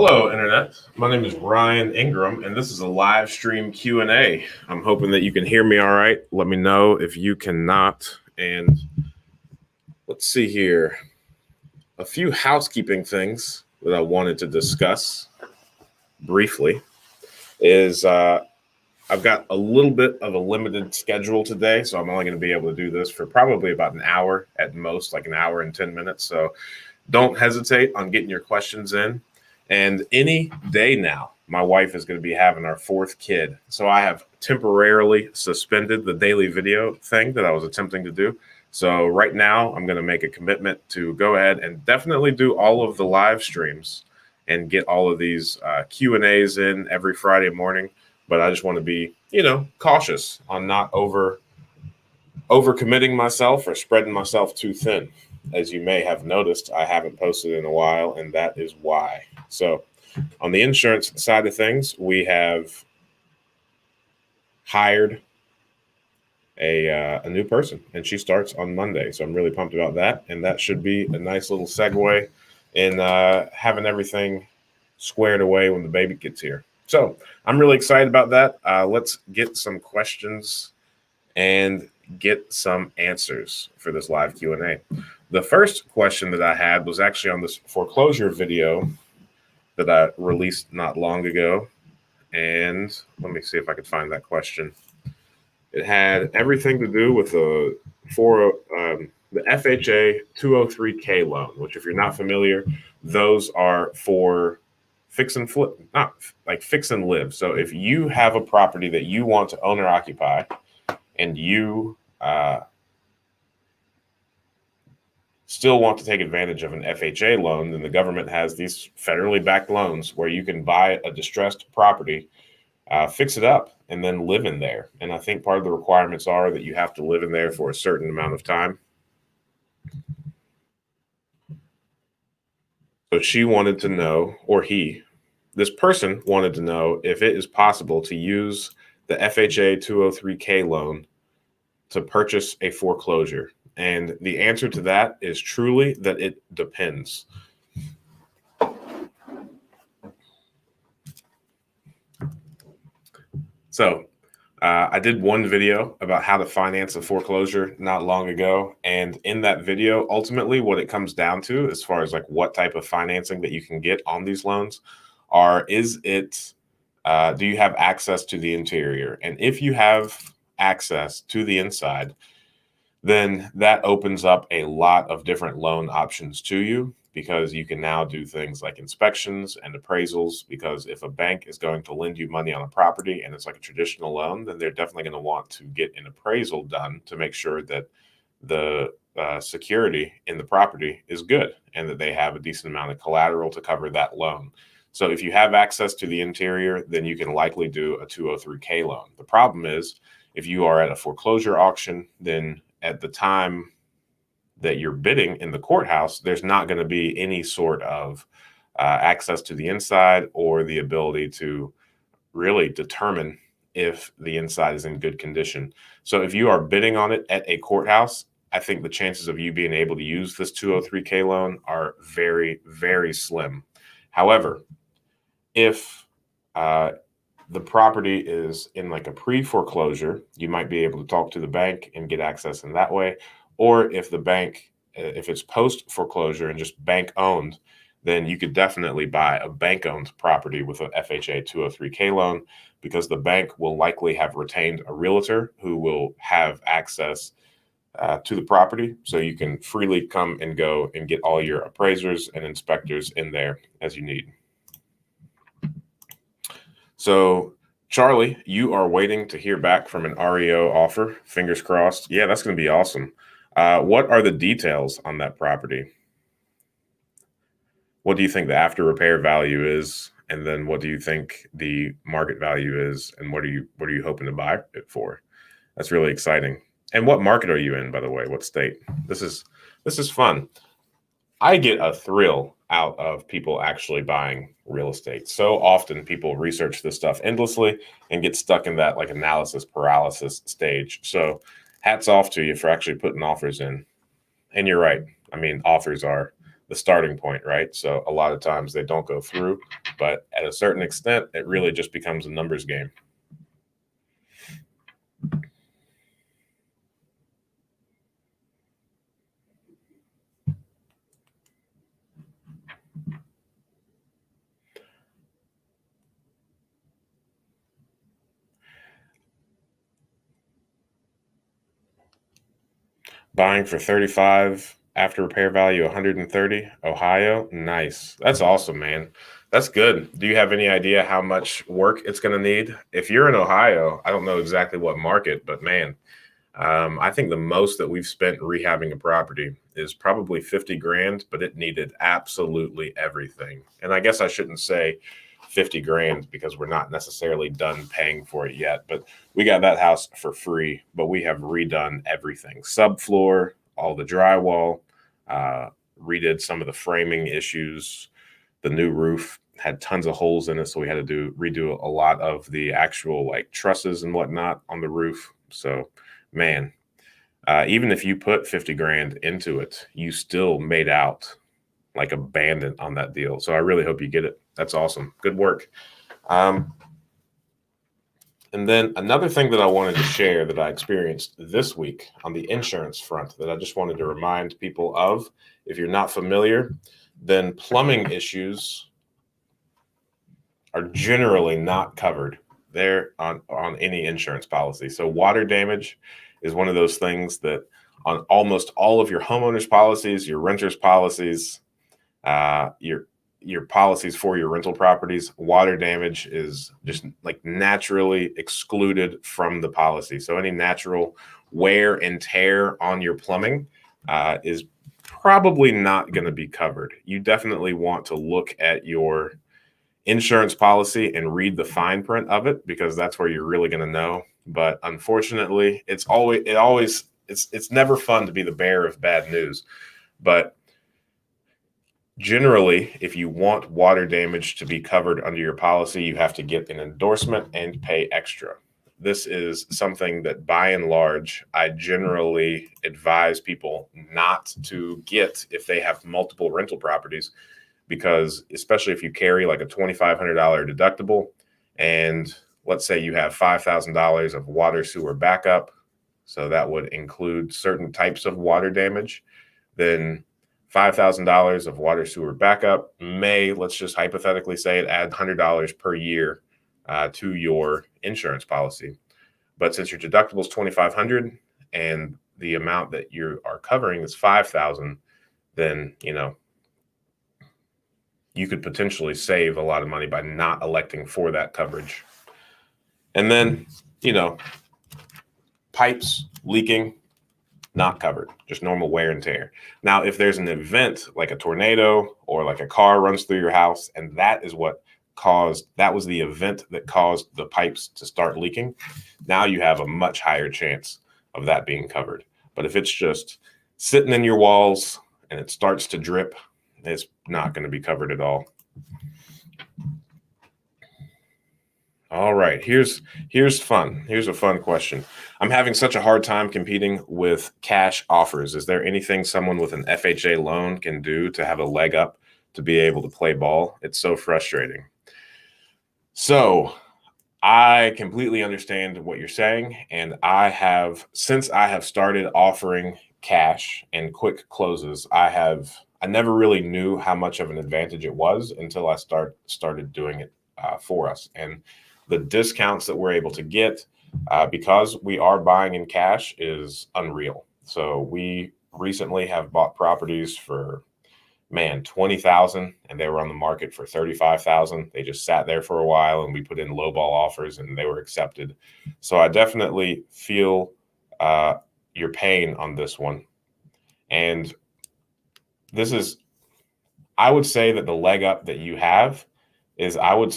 Hello, Internet. My name is Ryan Ingram, and this is a live stream Q&A. I'm hoping that you can hear me all right. Let me know if you cannot. And let's see here. A few housekeeping things that I wanted to discuss briefly is I've got a little bit of a limited schedule today, so I'm only going to be able to do this for probably about an hour at most, like an hour and 10 minutes. So don't hesitate on getting your questions in. And any day now, my wife is going to be having our fourth kid. So I have temporarily suspended the daily video thing that I was attempting to do. So right now, I'm going to make a commitment to go ahead and definitely do all of the live streams and get all of these Q&As in every Friday morning. But I just want to be, cautious on not overcommitting myself or spreading myself too thin. As you may have noticed, I haven't posted in a while, and that is why. So on the insurance side of things, we have hired a new person, and she starts on Monday. So I'm really pumped about that, and that should be a nice little segue in having everything squared away when the baby gets here. So I'm really excited about that. Let's get some questions and get some answers for this live Q&A. The first question that I had was actually on this foreclosure video that I released not long ago. And let me see if I could find that question. It had everything to do with the FHA 203K loan, which if you're not familiar, those are for fix and flip, not like fix and live. So if you have a property that you want to own or occupy and you still want to take advantage of an FHA loan, then the government has these federally backed loans where you can buy a distressed property, fix it up, and then live in there. And I think part of the requirements are that you have to live in there for a certain amount of time. So she wanted to know, or this person wanted to know if it is possible to use the FHA 203K loan to purchase a foreclosure. And the answer to that is truly that it depends. So I did one video about how to finance a foreclosure not long ago. And in that video, ultimately what it comes down to as far as like what type of financing that you can get on these loans do you have access to the interior? And if you have access to the inside, then that opens up a lot of different loan options to you, because you can now do things like inspections and appraisals. Because if a bank is going to lend you money on a property and it's like a traditional loan, then they're definitely going to want to get an appraisal done to make sure that the security in the property is good and that they have a decent amount of collateral to cover that loan. So if you have access to the interior, then you can likely do a 203K loan. The problem is if you are at a foreclosure auction, then at the time that you're bidding in the courthouse, there's not going to be any sort of access to the inside or the ability to really determine if the inside is in good condition. So if you are bidding on it at a courthouse, I think the chances of you being able to use this 203K loan are very, very slim. However, if the property is in like a pre-foreclosure, you might be able to talk to the bank and get access in that way. Or if the bank, if it's post-foreclosure and just bank-owned, then you could definitely buy a bank-owned property with an FHA 203K loan, because the bank will likely have retained a realtor who will have access to the property. So you can freely come and go and get all your appraisers and inspectors in there as you need. So, Charlie, you are waiting to hear back from an REO offer. Fingers crossed. Yeah, that's going to be awesome. What are the details on that property? What do you think the after repair value is? And then what do you think the market value is? And what are you hoping to buy it for? That's really exciting. And what market are you in, by the way? What state? This is fun. I get a thrill out of people actually buying real estate. So often people research this stuff endlessly and get stuck in that like analysis paralysis stage. So hats off to you for actually putting offers in. And you're right. I mean, offers are the starting point, right? So a lot of times they don't go through. but at a certain extent, it really just becomes a numbers game. Buying for 35, after repair value 130, Ohio. Nice. That's awesome, man. That's good. Do you have any idea how much work it's going to need? If you're in Ohio, I don't know exactly what market, but man, I think the most that we've spent rehabbing a property is probably 50 grand, but it needed absolutely everything. And I guess I shouldn't say 50 grand because we're not necessarily done paying for it yet, but we got that house for free, but we have redone everything. Subfloor, all the drywall, redid some of the framing issues. The new roof had tons of holes in it, so we had to redo a lot of the actual like trusses and whatnot on the roof. So man, even if you put 50 grand into it, you still made out like a bandit on that deal. So I really hope you get it. That's awesome. Good work. And then another thing that I wanted to share that I experienced this week on the insurance front that I just wanted to remind people of. If you're not familiar, then plumbing issues are generally not covered there on any insurance policy. So water damage is one of those things that on almost all of your homeowners policies, your renters policies, your policies for your rental properties, water damage is just like naturally excluded from the policy. So any natural wear and tear on your plumbing is probably not going to be covered. You definitely want to look at your insurance policy and read the fine print of it, because that's where you're really going to know. But unfortunately, it's never fun to be the bearer of bad news. But generally, if you want water damage to be covered under your policy, you have to get an endorsement and pay extra. This is something that by and large, I generally advise people not to get if they have multiple rental properties, because especially if you carry like a $2,500 deductible, and let's say you have $5,000 of water sewer backup, so that would include certain types of water damage, then $5,000 of water sewer backup may, let's just hypothetically say, it add $100 per year to your insurance policy. But since your deductible is $2,500 and the amount that you are covering is $5,000, then you could potentially save a lot of money by not electing for that coverage. And then, pipes leaking, not covered, just normal wear and tear. Now, if there's an event like a tornado or like a car runs through your house, and that was the event that caused the pipes to start leaking, now you have a much higher chance of that being covered. But if it's just sitting in your walls and it starts to drip, it's not going to be covered at all. All right, here's fun. Here's a fun question. I'm having such a hard time competing with cash offers. Is there anything someone with an FHA loan can do to have a leg up to be able to play ball? It's so frustrating. So I completely understand what you're saying. And since I have started offering cash and quick closes, I never really knew how much of an advantage it was until I started doing it for us. And the discounts that we're able to get because we are buying in cash is unreal. So we recently have bought properties for, $20,000, and they were on the market for $35,000. They just sat there for a while, and we put in lowball offers, and they were accepted. So I definitely feel your pain on this one. And I would say that the leg up that you have is I would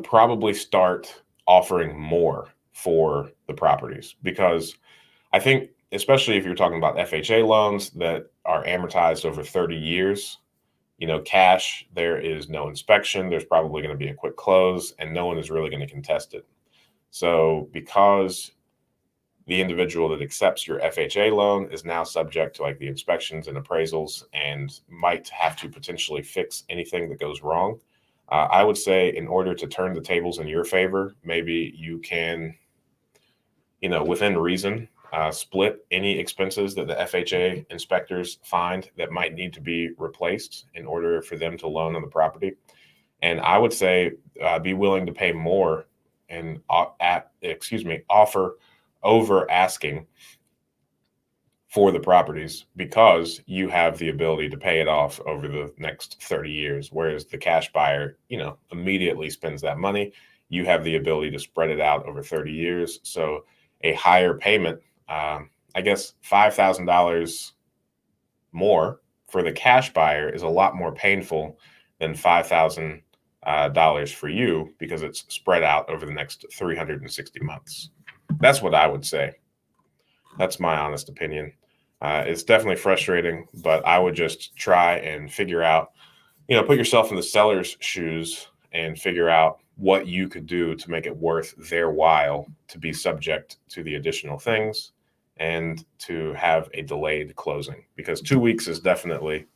probably start offering more for the properties, because I think, especially if you're talking about FHA loans that are amortized over 30 years, cash, there is no inspection. There's probably going to be a quick close, and no one is really going to contest it. So because the individual that accepts your FHA loan is now subject to like the inspections and appraisals and might have to potentially fix anything that goes wrong. I would say in order to turn the tables in your favor, maybe you can, within reason, split any expenses that the FHA inspectors find that might need to be replaced in order for them to loan on the property. And I would say be willing to pay more and offer over asking for the properties because you have the ability to pay it off over the next 30 years. Whereas the cash buyer, immediately spends that money. You have the ability to spread it out over 30 years. So a higher payment, I guess $5,000 more for the cash buyer is a lot more painful than $5,000 for you because it's spread out over the next 360 months. That's what I would say. That's my honest opinion. It's definitely frustrating, but I would just try and figure out, put yourself in the seller's shoes and figure out what you could do to make it worth their while to be subject to the additional things and to have a delayed closing, because 2 weeks is definitely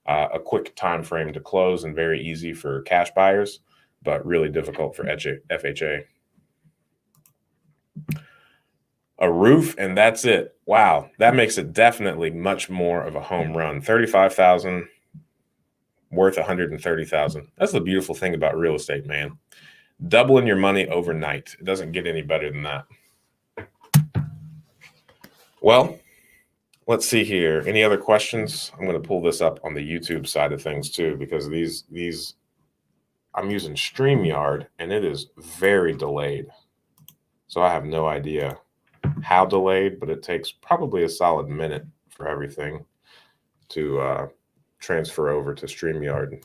a quick time frame to close and very easy for cash buyers, but really difficult for FHA. A roof and that's it. Wow, that makes it definitely much more of a home run. 35,000 worth 130,000. That's the beautiful thing about real estate, man. Doubling your money overnight. It doesn't get any better than that. Well, let's see here. Any other questions? I'm going to pull this up on the YouTube side of things too, because these I'm using StreamYard and it is very delayed. So I have no idea how delayed, but it takes probably a solid minute for everything to transfer over to StreamYard.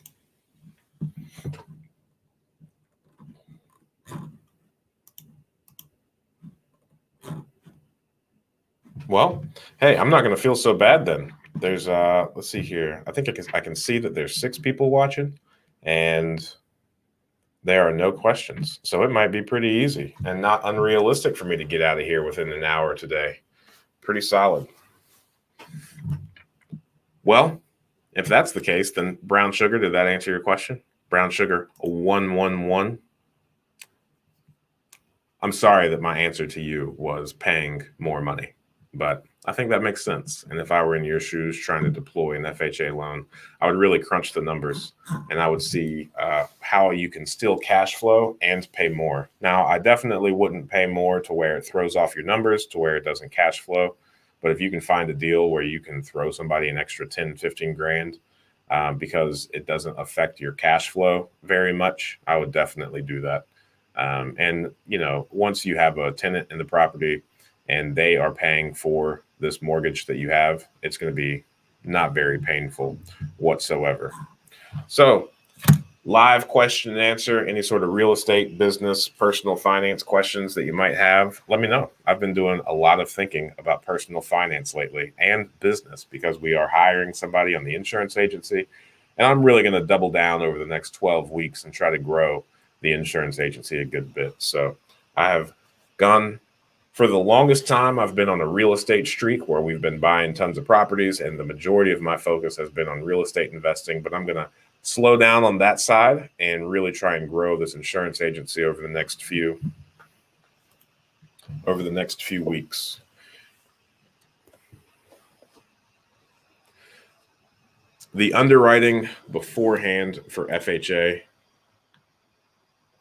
Well, hey, I'm not going to feel so bad then. There's let's see here. I think I can see that there's 6 people watching and there are no questions. So it might be pretty easy and not unrealistic for me to get out of here within an hour today. Pretty solid. Well, if that's the case, then Brown Sugar, did that answer your question? Brown Sugar 111. I'm sorry that my answer to you was paying more money, but I think that makes sense. And if I were in your shoes trying to deploy an FHA loan, I would really crunch the numbers and I would see how you can still cash flow and pay more. Now, I definitely wouldn't pay more to where it throws off your numbers, to where it doesn't cash flow. But if you can find a deal where you can throw somebody an extra 10, 15 grand because it doesn't affect your cash flow very much, I would definitely do that. And, once you have a tenant in the property and they are paying for this mortgage that you have, it's going to be not very painful whatsoever. So, live question and answer, any sort of real estate, business, personal finance questions that you might have, let me know. I've been doing a lot of thinking about personal finance lately and business because we are hiring somebody on the insurance agency. And I'm really going to double down over the next 12 weeks and try to grow the insurance agency a good bit. So I have gone for the longest time. I've been on a real estate streak where we've been buying tons of properties and the majority of my focus has been on real estate investing, but I'm going to slow down on that side and really try and grow this insurance agency over the next few weeks. The underwriting beforehand for FHA,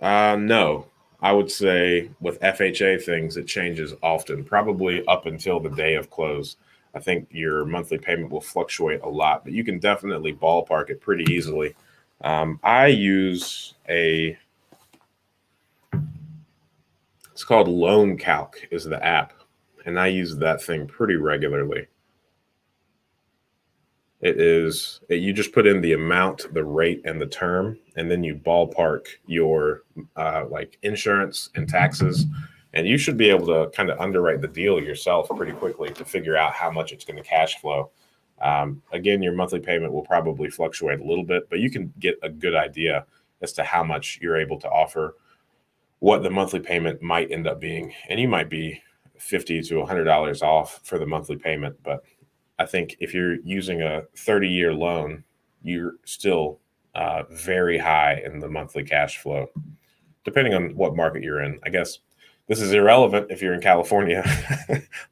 no. I would say with FHA things, it changes often, probably up until the day of close. I think your monthly payment will fluctuate a lot, but you can definitely ballpark it pretty easily. I use it's called Loan Calc is the app, and I use that thing pretty regularly. You just put in the amount, the rate, and the term, and then you ballpark your like insurance and taxes, and you should be able to kind of underwrite the deal yourself pretty quickly to figure out how much it's going to cash flow. Again, your monthly payment will probably fluctuate a little bit, but you can get a good idea as to how much you're able to offer, what the monthly payment might end up being, and you might be $50 to $100 off for the monthly payment. But I think if you're using a 30-year loan, you're still very high in the monthly cash flow, depending on what market you're in. I guess this is irrelevant if you're in California,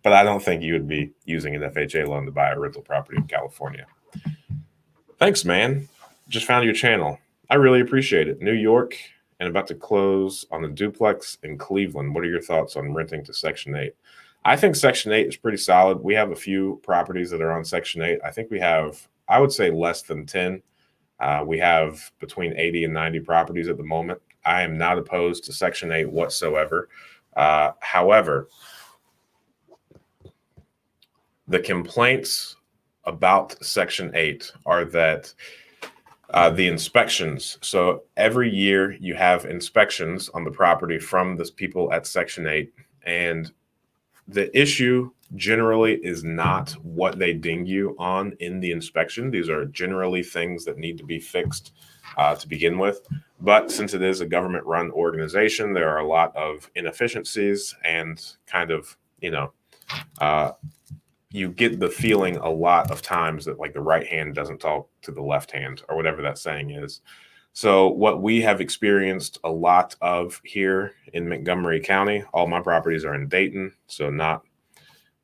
but I don't think you would be using an FHA loan to buy a rental property in California. Thanks, man. Just found your channel. I really appreciate it. New York, and about to close on a duplex in Cleveland. What are your thoughts on renting to Section 8? I think Section 8 is pretty solid. We have a few properties that are on Section 8. I think we have, I would say, less than 10. We have between 80 and 90 properties at the moment. I am not opposed to Section 8 whatsoever. However, the complaints about Section 8 are that the inspections. So every year you have inspections on the property from the people at Section 8, and the issue generally is not what they ding you on in the inspection. These are generally things that need to be fixed to begin with. But since it is a government-run organization, there are a lot of inefficiencies and kind of, you get the feeling a lot of times that like the right hand doesn't talk to the left hand, or whatever that saying is. So what we have experienced a lot of here in Montgomery County, all my properties are in Dayton, so not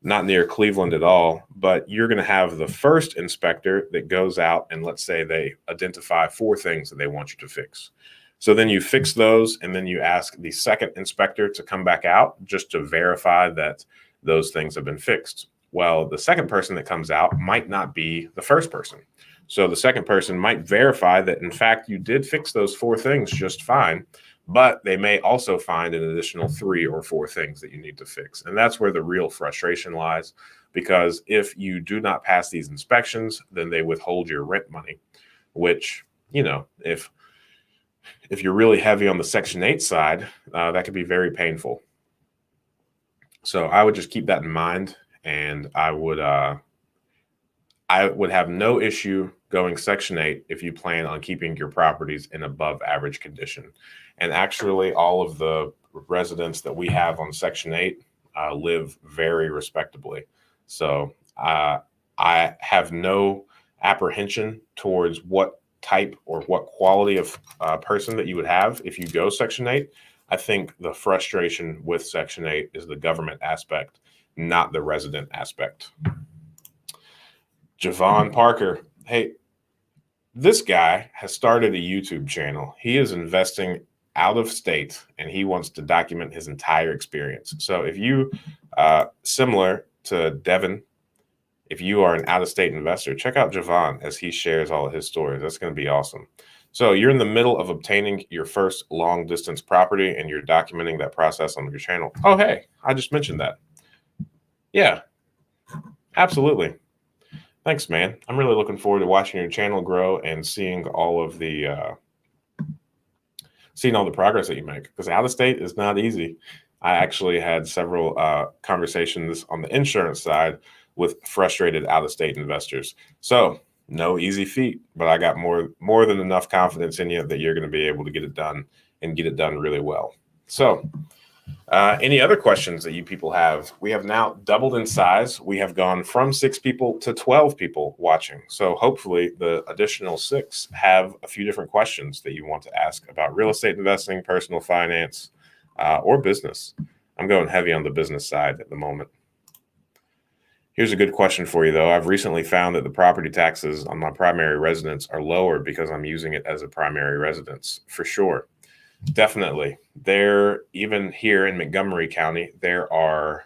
near Cleveland at all, but you're going to have the first inspector that goes out and let's say they identify 4 things that they want you to fix. So then you fix those, and then you ask the second inspector to come back out just to verify that those things have been fixed. Well, the second person that comes out might not be the first person. So the second person might verify that, in fact, you did fix those 4 things just fine, but they may also find an additional 3 or 4 things that you need to fix. And that's where the real frustration lies, because if you do not pass these inspections, then they withhold your rent money, which, if you're really heavy on the Section 8 side, that could be very painful. So I would just keep that in mind, and I would have no issue going Section 8 if you plan on keeping your properties in above average condition. And actually, all of the residents that we have on Section 8 live very respectably. So I have no apprehension towards what type or what quality of person that you would have if you go Section 8. I think the frustration with Section 8 is the government aspect, not the resident aspect. Javon Parker, hey, this guy has started a YouTube channel. He is investing out of state, and he wants to document his entire experience. So if you, similar to Devin, if you are an out-of-state investor, check out Javon as he shares all of his stories. That's going to be awesome. So you're in the middle of obtaining your first long-distance property, and you're documenting that process on your channel. Oh, hey, I just mentioned that. Yeah, absolutely. Thanks, man. I'm really looking forward to watching your channel grow and seeing all of the progress that you make, because out of state is not easy. I actually had several conversations on the insurance side with frustrated out of state investors. So no easy feat, but I got more than enough confidence in you that you're going to be able to get it done and get it done really well. So any other questions that you people have? We have now doubled in size. We have gone from 6 people to 12 people watching. So hopefully the additional 6 have a few different questions that you want to ask about real estate investing, personal finance, or business. I'm going heavy on the business side at the moment. Here's a good question for you, though. I've recently found that the property taxes on my primary residence are lower because I'm using it as a primary residence. For sure. Definitely. Even here in Montgomery County, there are,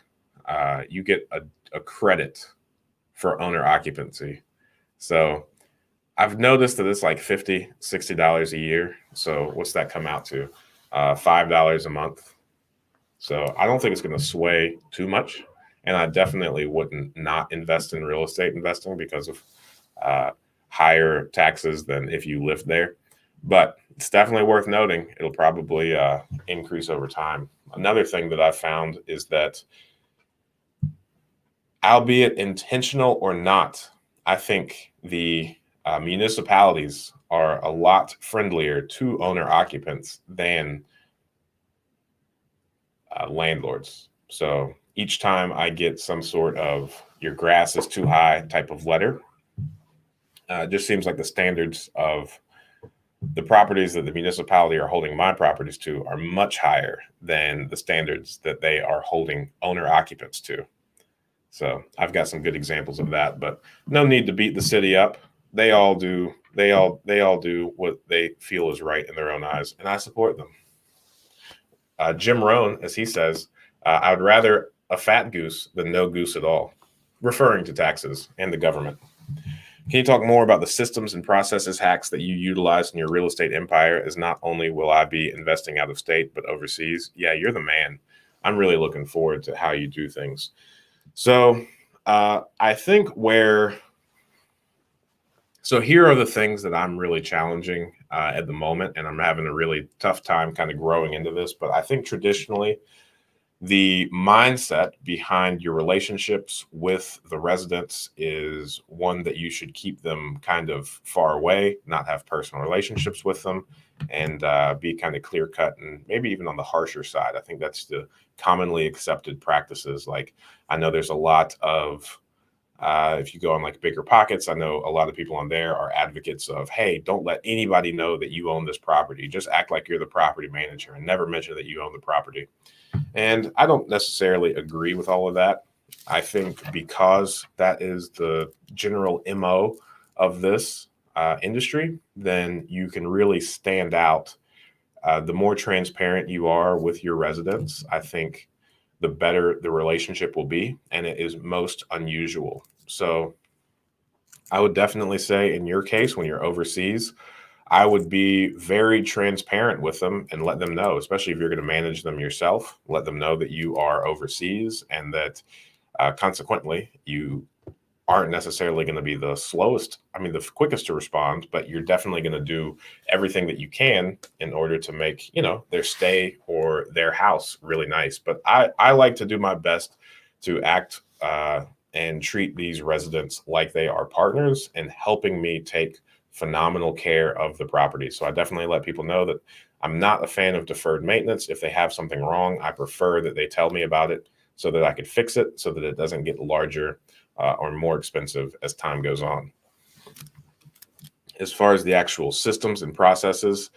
you get a credit for owner occupancy. So I've noticed that it's like $50, $60 a year. So what's that come out to? $5 a month. So I don't think it's going to sway too much. And I definitely wouldn't not invest in real estate investing because of higher taxes than if you lived there. But it's definitely worth noting. It'll probably increase over time. Another thing that I've found is that, albeit intentional or not, I think the municipalities are a lot friendlier to owner occupants than landlords. So each time I get some sort of your grass is too high type of letter, it just seems like the standards of the properties that the municipality are holding my properties to are much higher than the standards that they are holding owner occupants to. So I've got some good examples of that, but no need to beat the city up. They all do. They all do what they feel is right in their own eyes, and I support them. Jim Rohn, as he says, I would rather a fat goose than no goose at all, referring to taxes and the government. Can you talk more about the systems and processes hacks that you utilize in your real estate empire? As not only will I be investing out of state, but overseas? Yeah, you're the man. I'm really looking forward to how you do things. So I think here are the things that I'm really challenging at the moment, and I'm having a really tough time kind of growing into this. But I think traditionally, the mindset behind your relationships with the residents is one that you should keep them kind of far away, not have personal relationships with them, and be kind of clear cut and maybe even on the harsher side. I think that's the commonly accepted practices. Like, I know there's a lot of if you go on like Bigger Pockets, I know a lot of people on there are advocates of, hey, don't let anybody know that you own this property. Just act like you're the property manager and never mention that you own the property. And I don't necessarily agree with all of that. I think because that is the general MO of this industry, then you can really stand out. The more transparent you are with your residents, I think the better the relationship will be, and it is most unusual. So I would definitely say in your case, when you're overseas, I would be very transparent with them and let them know, especially if you're going to manage them yourself, let them know that you are overseas and that consequently you aren't necessarily going to be the the quickest to respond, but you're definitely going to do everything that you can in order to make, their stay or their house really nice. But I like to do my best to act and treat these residents like they are partners and helping me take phenomenal care of the property. So I definitely let people know that I'm not a fan of deferred maintenance. If they have something wrong, I prefer that they tell me about it so that I could fix it so that it doesn't get larger or more expensive as time goes on. As far as the actual systems and processes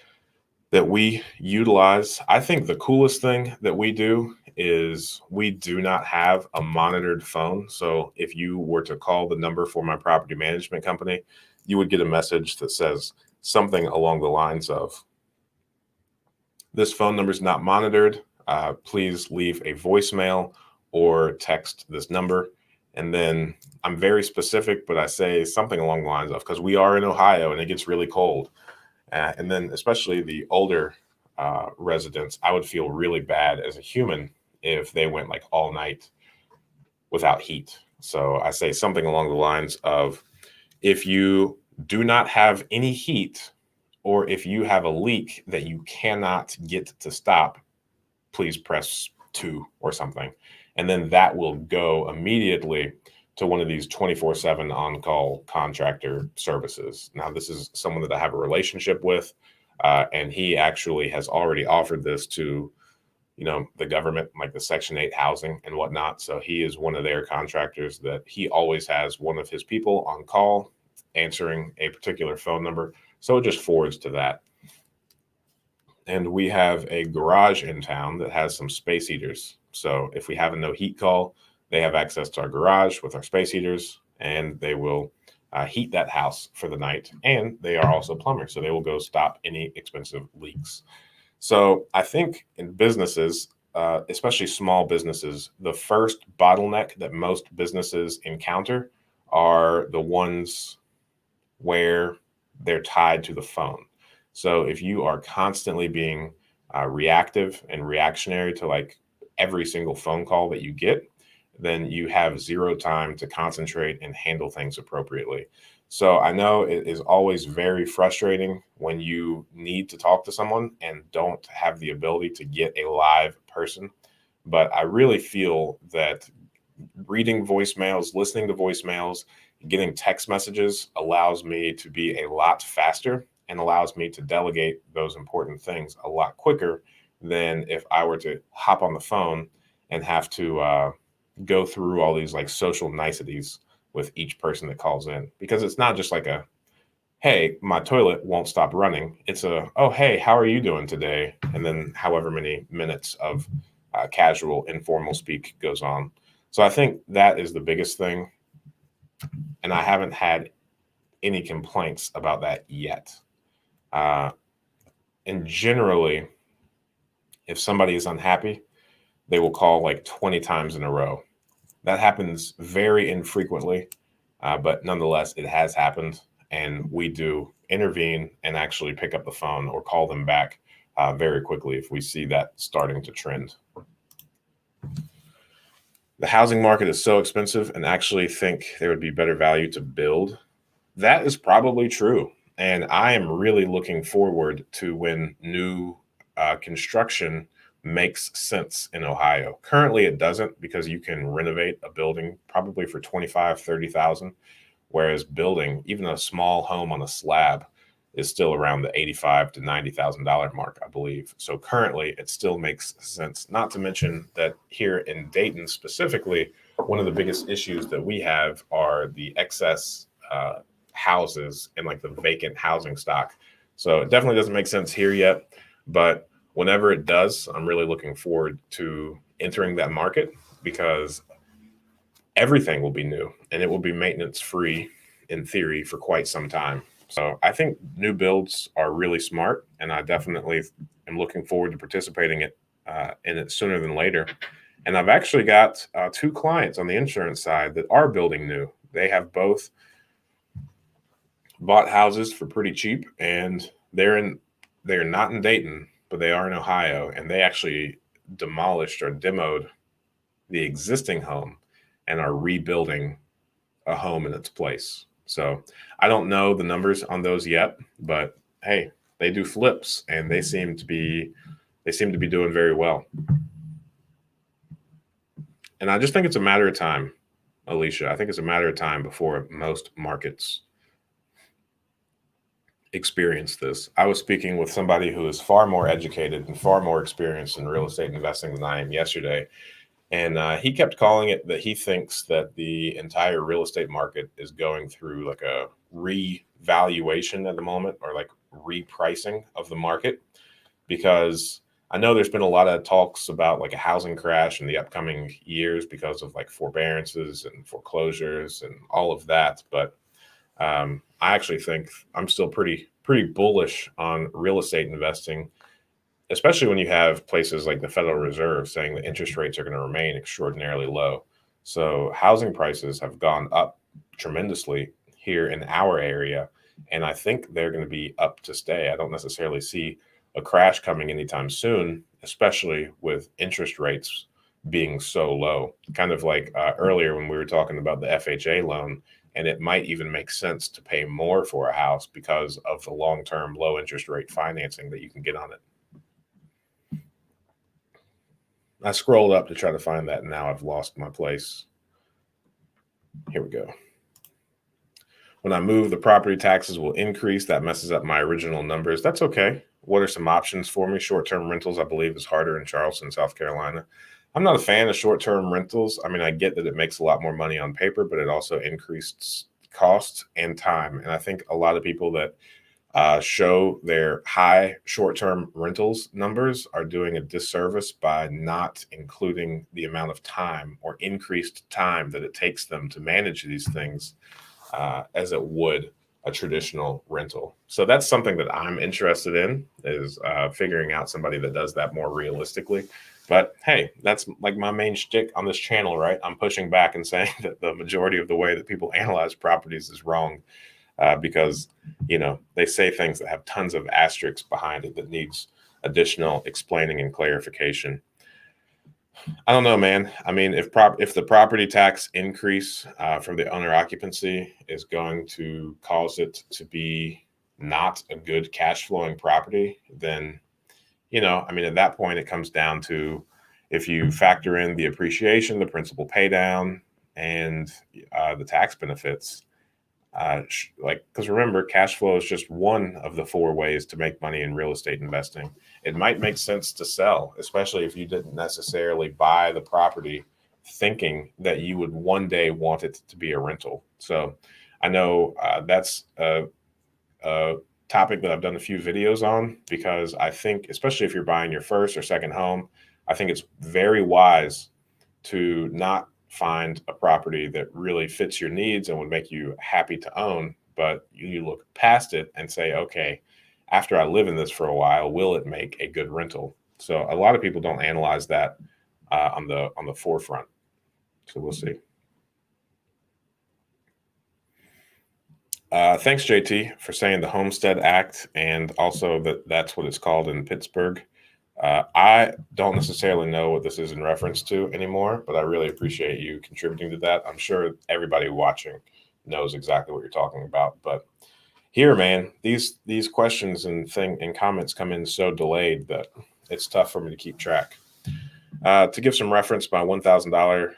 that we utilize, I think the coolest thing that we do is we do not have a monitored phone. So if you were to call the number for my property management company, you would get a message that says something along the lines of, this phone number is not monitored. Please leave a voicemail or text this number. And then I'm very specific, but I say something along the lines of, because we are in Ohio and it gets really cold. And then especially the older residents, I would feel really bad as a human if they went like all night without heat. So I say something along the lines of, if you do not have any heat, or if you have a leak that you cannot get to stop, please press 2 or something. And then that will go immediately to one of these 24/7 on-call contractor services. Now, this is someone that I have a relationship with, and he actually has already offered this to, the government, like the Section 8 housing and whatnot. So he is one of their contractors that he always has one of his people on call answering a particular phone number. So it just forwards to that. And we have a garage in town that has some space heaters. So if we have a no heat call, they have access to our garage with our space heaters, and they will heat that house for the night. And they are also plumbers, so they will go stop any expensive leaks. So I think in businesses, especially small businesses, the first bottleneck that most businesses encounter are the ones where they're tied to the phone. So if you are constantly being reactive and reactionary to like every single phone call that you get, then you have zero time to concentrate and handle things appropriately. So I know it is always very frustrating when you need to talk to someone and don't have the ability to get a live person. But I really feel that reading voicemails, listening to voicemails, getting text messages allows me to be a lot faster and allows me to delegate those important things a lot quicker than if I were to hop on the phone and have to go through all these like social niceties with each person that calls in, because it's not just like a, hey, my toilet won't stop running. It's a, oh, hey, how are you doing today? And then however many minutes of casual, informal speak goes on. So I think that is the biggest thing. And I haven't had any complaints about that yet. And generally, if somebody is unhappy, they will call like 20 times in a row. That happens very infrequently, but nonetheless, it has happened. And we do intervene and actually pick up the phone or call them back very quickly if we see that starting to trend. The housing market is so expensive, and actually think there would be better value to build. That is probably true. And I am really looking forward to when new construction makes sense in Ohio. Currently, it doesn't, because you can renovate a building probably for 25, 30,000, whereas building even a small home on a slab is still around the 85 to $90,000 mark, I believe. So currently, it still makes sense. Not to mention that here in Dayton specifically, one of the biggest issues that we have are the excess houses and like the vacant housing stock. So it definitely doesn't make sense here yet, but whenever it does, I'm really looking forward to entering that market, because everything will be new and it will be maintenance free in theory for quite some time. So I think new builds are really smart, and I definitely am looking forward to participating in it sooner than later. And I've actually got 2 clients on the insurance side that are building new. They have both bought houses for pretty cheap, and they're not in Dayton, but they are in Ohio, and they actually demolished or demoed the existing home and are rebuilding a home in its place. So I don't know the numbers on those yet, but hey, they do flips, and they seem to be doing very well. And I just think it's a matter of time, Alicia. I think it's a matter of time before most markets experience this. I was speaking with somebody who is far more educated and far more experienced in real estate investing than I am yesterday. And he kept calling it that he thinks that the entire real estate market is going through like a revaluation at the moment, or like repricing of the market, because I know there's been a lot of talks about like a housing crash in the upcoming years because of like forbearances and foreclosures and all of that. But I actually think I'm still pretty bullish on real estate investing, especially when you have places like the Federal Reserve saying that interest rates are going to remain extraordinarily low. So housing prices have gone up tremendously here in our area, and I think they're going to be up to stay. I don't necessarily see a crash coming anytime soon, especially with interest rates being so low. Kind of like earlier when we were talking about the FHA loan, and it might even make sense to pay more for a house because of the long-term low interest rate financing that you can get on it. I scrolled up to try to find that, and now I've lost my place. Here we go. When I move, the property taxes will increase. That messes up my original numbers. That's okay. What are some options for me? Short-term rentals, I believe, is harder in Charleston, South Carolina. I'm not a fan of short-term rentals. I mean, I get that it makes a lot more money on paper, but it also increased cost and time. And I think a lot of people that show their high short-term rentals numbers are doing a disservice by not including the amount of time or increased time that it takes them to manage these things as it would a traditional rental. So that's something that I'm interested in, is figuring out somebody that does that more realistically. But hey, that's like my main shtick on this channel, right? I'm pushing back and saying that the majority of the way that people analyze properties is wrong, because, you know, they say things that have tons of asterisks behind it that needs additional explaining and clarification. I don't know, man. I mean, if the property tax increase from the owner occupancy is going to cause it to be not a good cash flowing property, then, you know, I mean, at that point, it comes down to, if you factor in the appreciation, the principal pay down, and the tax benefits, because remember, cash flow is just one of the 4 ways to make money in real estate investing. It might make sense to sell, especially if you didn't necessarily buy the property thinking that you would one day want it to be a rental. So I know that's a topic that I've done a few videos on, because I think, especially if you're buying your first or second home, I think it's very wise to not find a property that really fits your needs and would make you happy to own, but you look past it and say, okay, after I live in this for a while, will it make a good rental? So a lot of people don't analyze that on the forefront. So we'll see. Thanks, JT, for saying the Homestead Act, and also that that's what it's called in Pittsburgh. I don't necessarily know what this is in reference to anymore, but I really appreciate you contributing to that. I'm sure everybody watching knows exactly what you're talking about. But here, man, these questions and comments come in so delayed that it's tough for me to keep track. To give some reference, my $1,000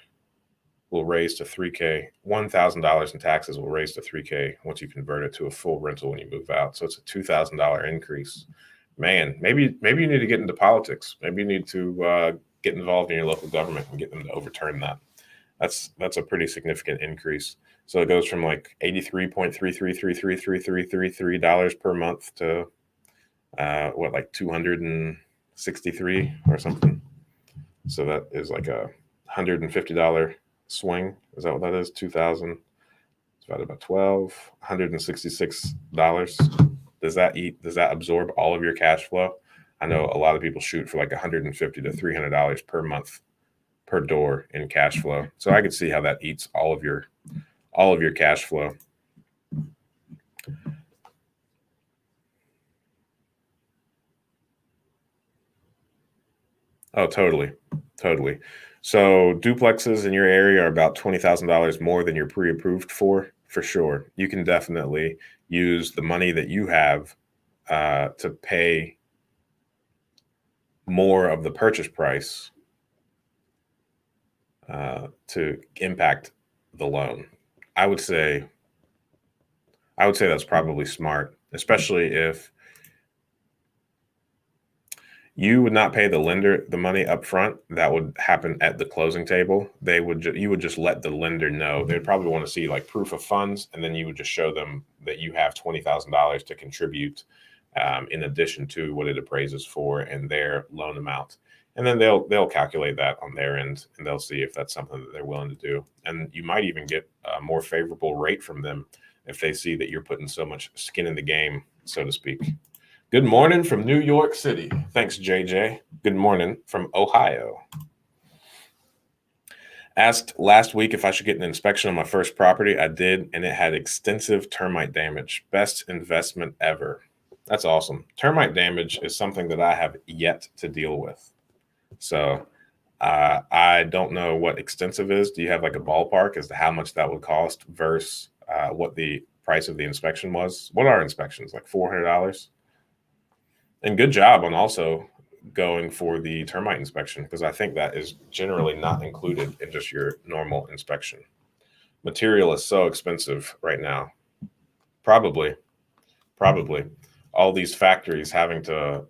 will raise to $3K. $1,000 in taxes will raise to $3K once you convert it to a full rental when you move out. So it's a $2,000 increase. Man, maybe you need to get into politics. Maybe you need to get involved in your local government and get them to overturn that. That's a pretty significant increase. So it goes from like $83.333333 per month to like 263 or something. So that is like a $150 swing. Is that what that is? 2,000 divided by 12, $166. Does that absorb all of your cash flow? I know a lot of people shoot for like $150 to $300 per month per door in cash flow. So I could see how that eats all of your cash flow. Oh, totally. So duplexes in your area are about $20,000 more than you're pre-approved for sure. You can definitely use the money that you have to pay more of the purchase price to impact the loan. I would say that's probably smart, especially if you would not pay the lender the money up front. That would happen at the closing table. You would just let the lender know. They'd probably want to see like proof of funds, and then you would just show them that you have $20,000 to contribute in addition to what it appraises for and their loan amount. And then they'll calculate that on their end, and they'll see if that's something that they're willing to do. And you might even get a more favorable rate from them if they see that you're putting so much skin in the game, so to speak. Good morning from New York City. Thanks, JJ. Good morning from Ohio. Asked last week if I should get an inspection on my first property. I did, and it had extensive termite damage. Best investment ever. That's awesome. Termite damage is something that I have yet to deal with. So I don't know what extensive is. Do you have like a ballpark as to how much that would cost versus what the price of the inspection was? What are inspections, like $400? And good job on also going for the termite inspection, because I think that is generally not included in just your normal inspection. Material is so expensive right now. Probably. All these factories having to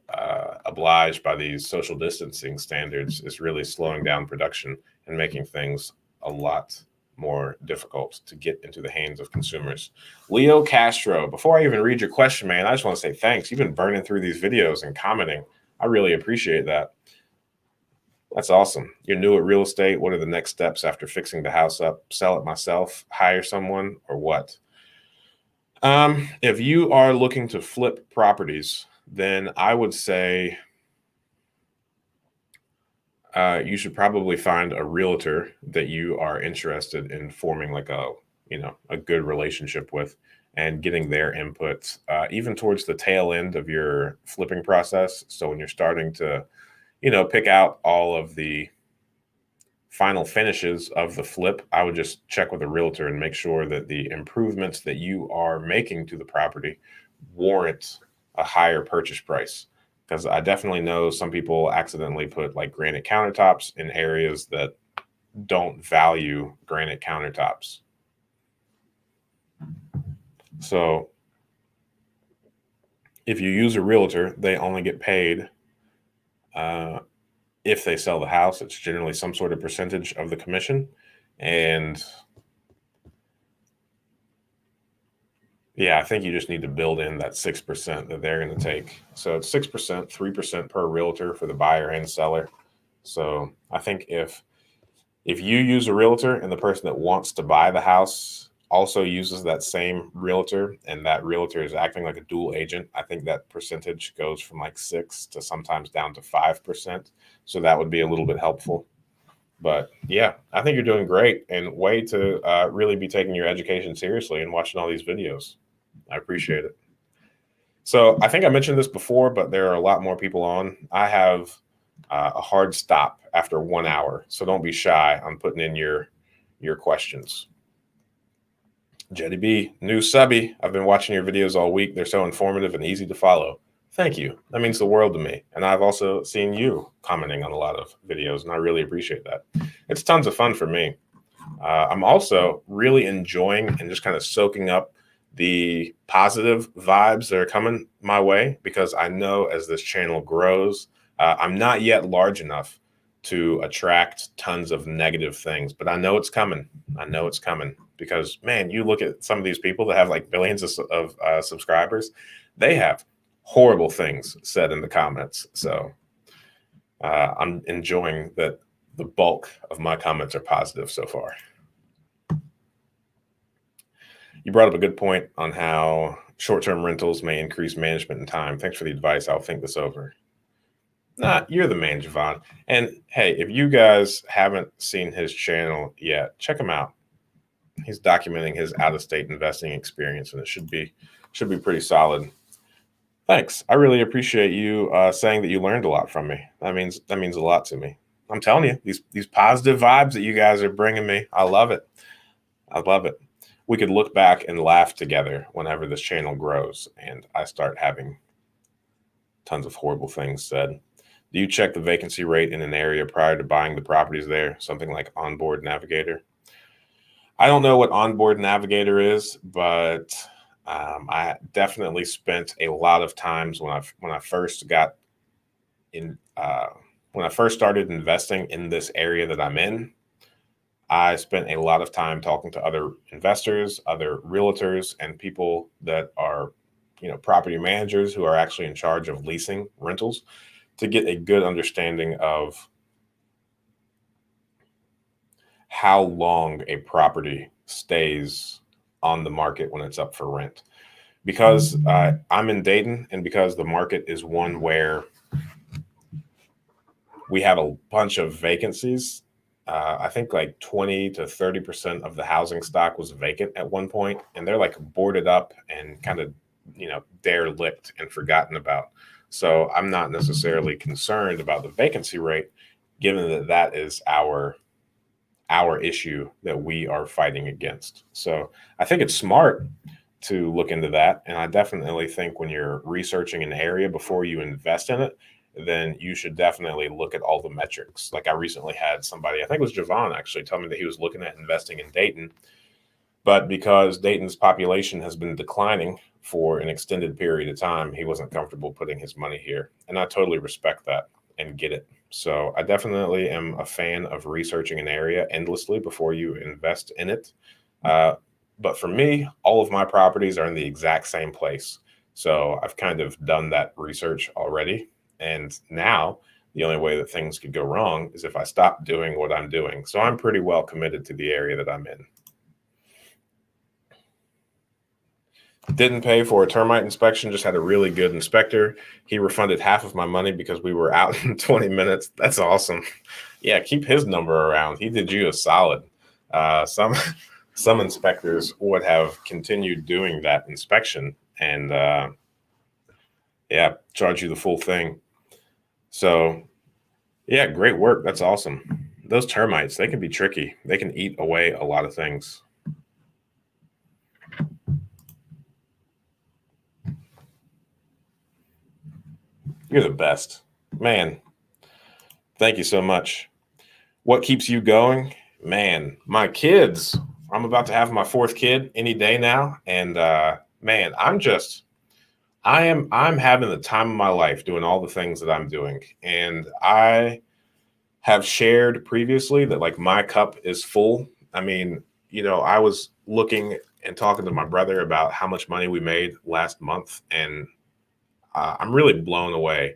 oblige by these social distancing standards is really slowing down production and making things a lot more difficult to get into the hands of consumers. Leo Castro, before I even read your question, man, I just want to say thanks. You've been burning through these videos and commenting. I really appreciate that. That's awesome. You're new at real estate. What are the next steps after fixing the house up? Sell it myself, hire someone, or what? If you are looking to flip properties, then I would say you should probably find a realtor that you are interested in forming like a good relationship with, and getting their input, even towards the tail end of your flipping process. So when you're starting to, pick out all of the final finishes of the flip, I would just check with a realtor and make sure that the improvements that you are making to the property warrant a higher purchase price. Because I definitely know some people accidentally put like granite countertops in areas that don't value granite countertops. So if you use a realtor, they only get paid if they sell the house, it's generally some sort of percentage of the commission. And yeah, I think you just need to build in that 6% that they're going to take. So it's 6%, 3% per realtor for the buyer and seller. So I think if you use a realtor and the person that wants to buy the house also uses that same realtor and that realtor is acting like a dual agent, I think that percentage goes from like 6 to sometimes down to 5%. So that would be a little bit helpful. But yeah, I think you're doing great, and way to really be taking your education seriously and watching all these videos. I appreciate it. So I think I mentioned this before, but there are a lot more people on. I have a hard stop after 1 hour, so don't be shy on putting in your questions. Jetty B, new subby. I've been watching your videos all week. They're so informative and easy to follow. Thank you. That means the world to me. And I've also seen you commenting on a lot of videos, and I really appreciate that. It's tons of fun for me. I'm also really enjoying and just kind of soaking up the positive vibes that are coming my way, because I know as this channel grows, I'm not yet large enough to attract tons of negative things, but I know it's coming. I know it's coming because, man, you look at some of these people that have like billions of subscribers, they have horrible things said in the comments. So I'm enjoying that the bulk of my comments are positive so far. You brought up a good point on how short-term rentals may increase management and time. Thanks for the advice. I'll think this over. Nah, you're the man, Javon. And hey, if you guys haven't seen his channel yet, check him out. He's documenting his out-of-state investing experience, and it should be pretty solid. Thanks. I really appreciate you saying that you learned a lot from me. That means a lot to me. I'm telling you, these positive vibes that you guys are bringing me, I love it. I love it. We could look back and laugh together whenever this channel grows and I start having tons of horrible things said. Do you check the vacancy rate in an area prior to buying the properties there? Something like Onboard Navigator? I don't know what Onboard Navigator is, but I definitely spent a lot of times when I first got in, when I first started investing in this area that I'm in. I spent a lot of time talking to other investors, other realtors, and people that are, property managers who are actually in charge of leasing rentals, to get a good understanding of how long a property stays on the market when it's up for rent. Because I'm in Dayton, and because the market is one where we have a bunch of vacancies, I think like 20 to 30% of the housing stock was vacant at one point, and they're like boarded up and kind of, derelict and forgotten about. So I'm not necessarily concerned about the vacancy rate, given that that is our issue that we are fighting against. So I think it's smart to look into that. And I definitely think when you're researching an area before you invest in it, then you should definitely look at all the metrics. Like I recently had somebody, I think it was Javon, actually tell me that he was looking at investing in Dayton, but because Dayton's population has been declining for an extended period of time, he wasn't comfortable putting his money here. And I totally respect that and get it. So I definitely am a fan of researching an area endlessly before you invest in it. But for me, all of my properties are in the exact same place. So I've kind of done that research already. And now the only way that things could go wrong is if I stop doing what I'm doing. So I'm pretty well committed to the area that I'm in. Didn't pay for a termite inspection, just had a really good inspector. He refunded half of my money because we were out in 20 minutes. That's awesome. Yeah, keep his number around. He did you a solid. Some inspectors would have continued doing that inspection and charge you the full thing. So yeah, great work. That's awesome. Those termites, they can be tricky. They can eat away a lot of things. You're the best, man. Thank you so much. What keeps you going? Man, my kids. I'm about to have my fourth kid any day now. And man, I'm having the time of my life doing all the things that I'm doing. And I have shared previously that like my cup is full. I mean, I was looking and talking to my brother about how much money we made last month, and I'm really blown away.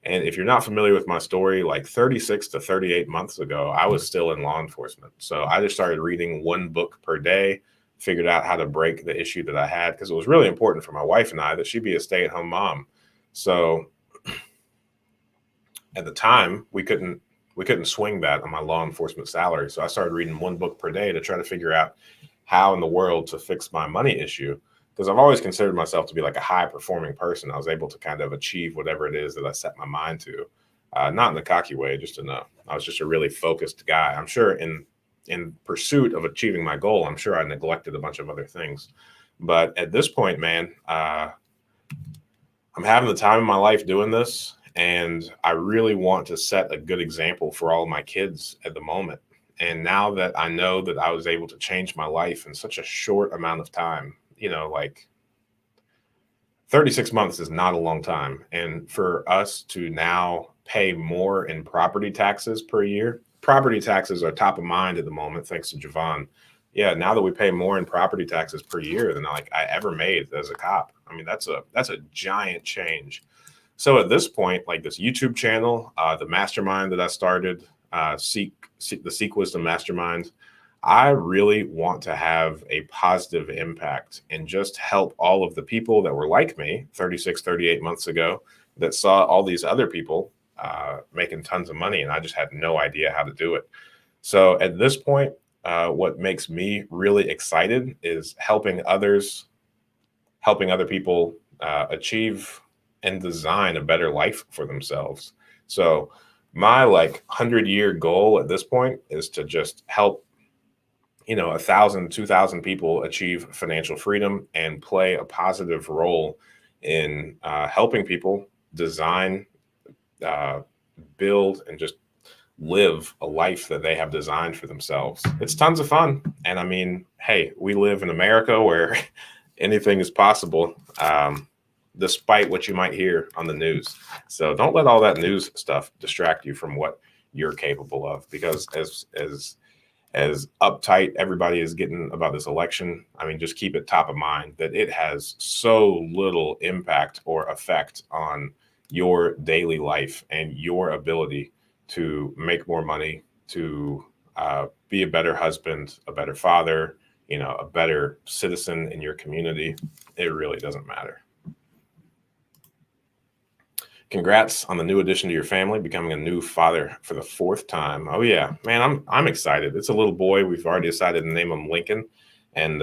And if you're not familiar with my story, like 36 to 38 months ago, I was still in law enforcement. So I just started reading one book per day, figured out how to break the issue that I had because it was really important for my wife and I that she be a stay-at-home mom. So at the time, we couldn't swing that on my law enforcement salary. So I started reading one book per day to try to figure out how in the world to fix my money issue. Because I've always considered myself to be like a high performing person. I was able to kind of achieve whatever it is that I set my mind to, not in a cocky way, just in a, I was just a really focused guy. I'm sure in pursuit of achieving my goal, I'm sure I neglected a bunch of other things. But at this point, man, I'm having the time of my life doing this, and I really want to set a good example for all of my kids at the moment. And now that I know that I was able to change my life in such a short amount of time, like 36 months is not a long time. And for us to now pay more in property taxes per year, property taxes are top of mind at the moment, thanks to Javon. Yeah, now that we pay more in property taxes per year than like I ever made as a cop. I mean, that's a giant change. So at this point, like this YouTube channel, the mastermind that I started, the Seek Wisdom Mastermind, I really want to have a positive impact and just help all of the people that were like me 36, 38 months ago that saw all these other people making tons of money, and I just had no idea how to do it. So at this point, what makes me really excited is helping other people achieve and design a better life for themselves. So my like 100-year goal at this point is to just help 1,000, 2,000 people achieve financial freedom and play a positive role in helping people design, uh, build, and just live a life that they have designed for themselves. It's tons of fun. And I mean, hey, we live in America where anything is possible, despite what you might hear on the news. So don't let all that news stuff distract you from what you're capable of, because as uptight everybody is getting about this election, I mean, just keep it top of mind that it has so little impact or effect on your daily life and your ability to make more money, to be a better husband, a better father, a better citizen in your community. It really doesn't matter. Congrats on the new addition to your family, becoming a new father for the 4th time. Oh yeah, man, I'm excited. It's a little boy. We've already decided to name him Lincoln, and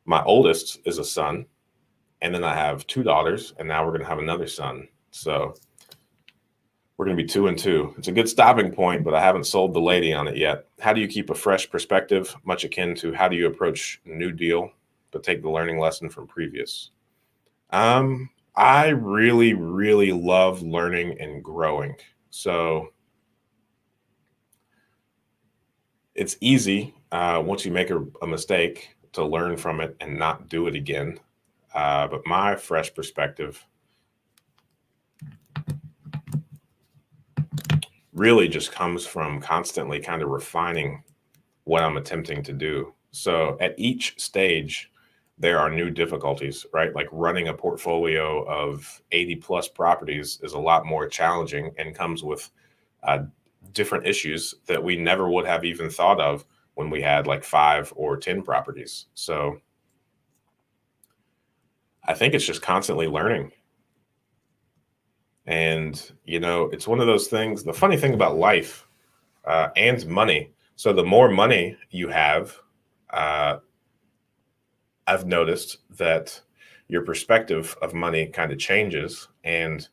my oldest is a son, and then I have 2 daughters, and now we're gonna have another son. So we're gonna be 2 and 2. It's a good stopping point, but I haven't sold the lady on it yet. How do you keep a fresh perspective, much akin to how do you approach New Deal, but take the learning lesson from previous? I really, really love learning and growing. So it's easy once you make a mistake to learn from it and not do it again. But my fresh perspective really just comes from constantly kind of refining what I'm attempting to do. So at each stage, there are new difficulties, right? Like running a portfolio of 80 plus properties is a lot more challenging and comes with different issues that we never would have even thought of when we had like 5 or 10 properties. So I think it's just constantly learning. And, it's one of those things. The funny thing about life and money. So the more money you have, uh, I've noticed that your perspective of money kind of changes. And,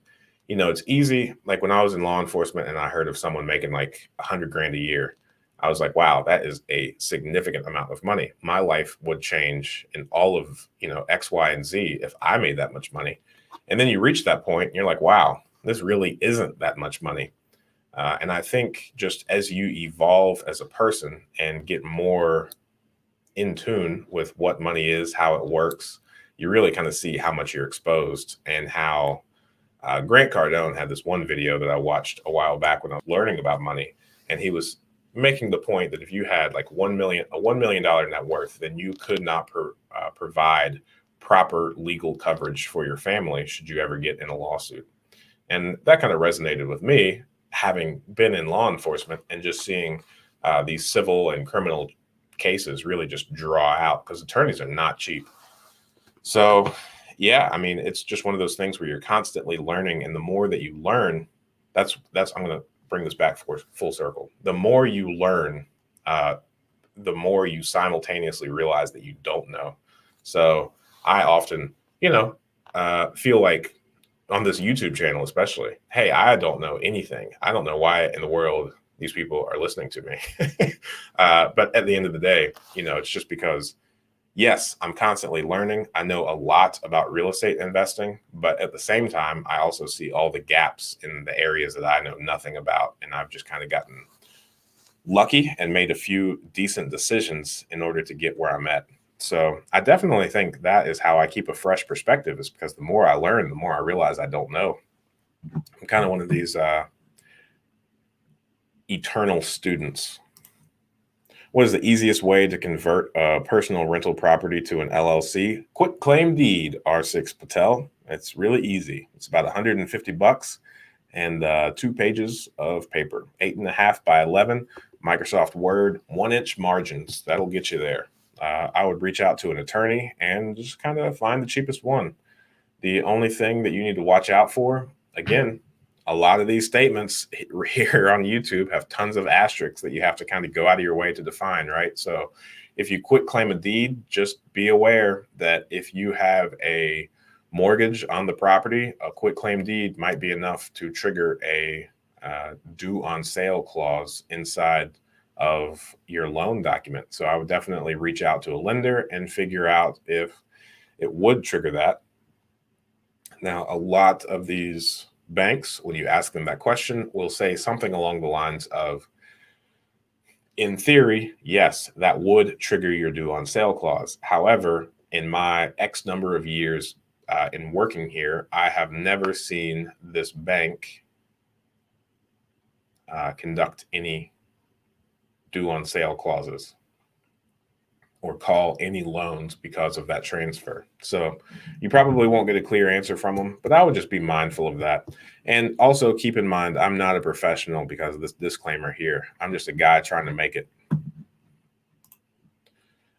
it's easy. Like when I was in law enforcement and I heard of someone making like 100 grand a year, I was like, wow, that is a significant amount of money. My life would change in all of, X, Y, and Z if I made that much money. And then you reach that point and you're like, wow, this really isn't that much money. And I think just as you evolve as a person and get more in tune with what money is, how it works, you really kind of see how much you're exposed and how Grant Cardone had this one video that I watched a while back when I was learning about money, and he was making the point that if you had like $1 million net worth, then you could not provide proper legal coverage for your family should you ever get in a lawsuit. And that kind of resonated with me, having been in law enforcement and just seeing these civil and criminal cases really just draw out because attorneys are not cheap. So, yeah, I mean, it's just one of those things where you're constantly learning, and the more that you learn, that's I'm going to bring this back for full circle. The more you learn, the more you simultaneously realize that you don't know. So I often, feel like on this YouTube channel, especially, hey, I don't know anything. I don't know why in the world these people are listening to me. But at the end of the day, it's just because, yes, I'm constantly learning. I know a lot about real estate investing, but at the same time, I also see all the gaps in the areas that I know nothing about. And I've just kind of gotten lucky and made a few decent decisions in order to get where I'm at. So I definitely think that is how I keep a fresh perspective, is because the more I learn, the more I realize I don't know. I'm kind of one of these eternal students. What is the easiest way to convert a personal rental property to an LLC? Quit claim deed, R6 Patel. It's really easy. It's about $150 and 2 pages of paper, 8.5 by 11, Microsoft Word, 1-inch margins. That'll get you there. I would reach out to an attorney and just kind of find the cheapest one. The only thing that you need to watch out for, again, a lot of these statements here on YouTube have tons of asterisks that you have to kind of go out of your way to define, right? So if you quit claim a deed, just be aware that if you have a mortgage on the property, a quit claim deed might be enough to trigger a due on sale clause inside of your loan document. So I would definitely reach out to a lender and figure out if it would trigger that. Now, a lot of these banks, when you ask them that question, will say something along the lines of, in theory, yes, that would trigger your due on sale clause. However, in my X number of years in working here, I have never seen this bank conduct any due on sale clauses or call any loans because of that transfer. So you probably won't get a clear answer from them, but I would just be mindful of that. And also keep in mind, I'm not a professional because of this disclaimer here. I'm just a guy trying to make it.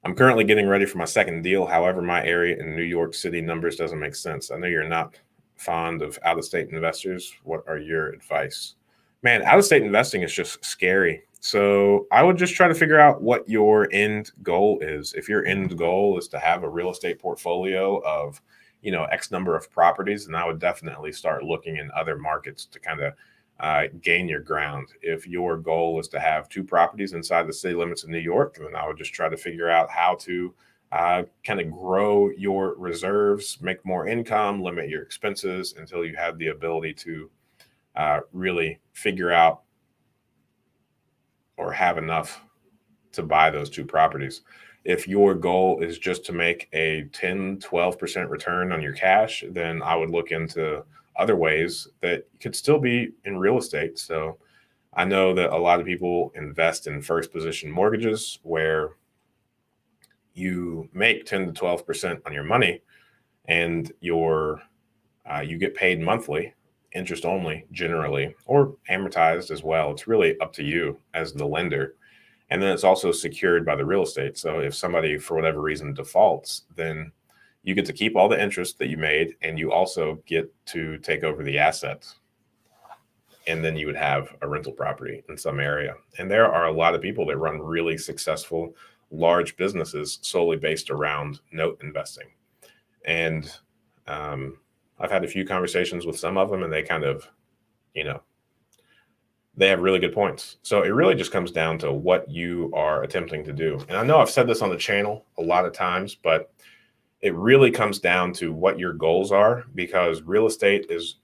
I'm currently getting ready for my second deal. However, my area in New York City numbers doesn't make sense. I know you're not fond of out-of-state investors. What are your advice? Man, out-of-state investing is just scary. So I would just try to figure out what your end goal is. If your end goal is to have a real estate portfolio of, X number of properties, then I would definitely start looking in other markets to kind of gain your ground. If your goal is to have 2 properties inside the city limits of New York, then I would just try to figure out how to kind of grow your reserves, make more income, limit your expenses until you have the ability to really figure out or have enough to buy those 2 properties. If your goal is just to make a 10, 12% return on your cash, then I would look into other ways that could still be in real estate. So I know that a lot of people invest in first position mortgages where you make 10 to 12% on your money and you get paid monthly, interest only generally, or amortized as well. It's really up to you as the lender. And then it's also secured by the real estate. So if somebody, for whatever reason, defaults, then you get to keep all the interest that you made, and you also get to take over the assets. And then you would have a rental property in some area. And there are a lot of people that run really successful, large businesses solely based around note investing. And I've had a few conversations with some of them, and they kind of, they have really good points. So it really just comes down to what you are attempting to do. And I know I've said this on the channel a lot of times, but it really comes down to what your goals are, because real estate is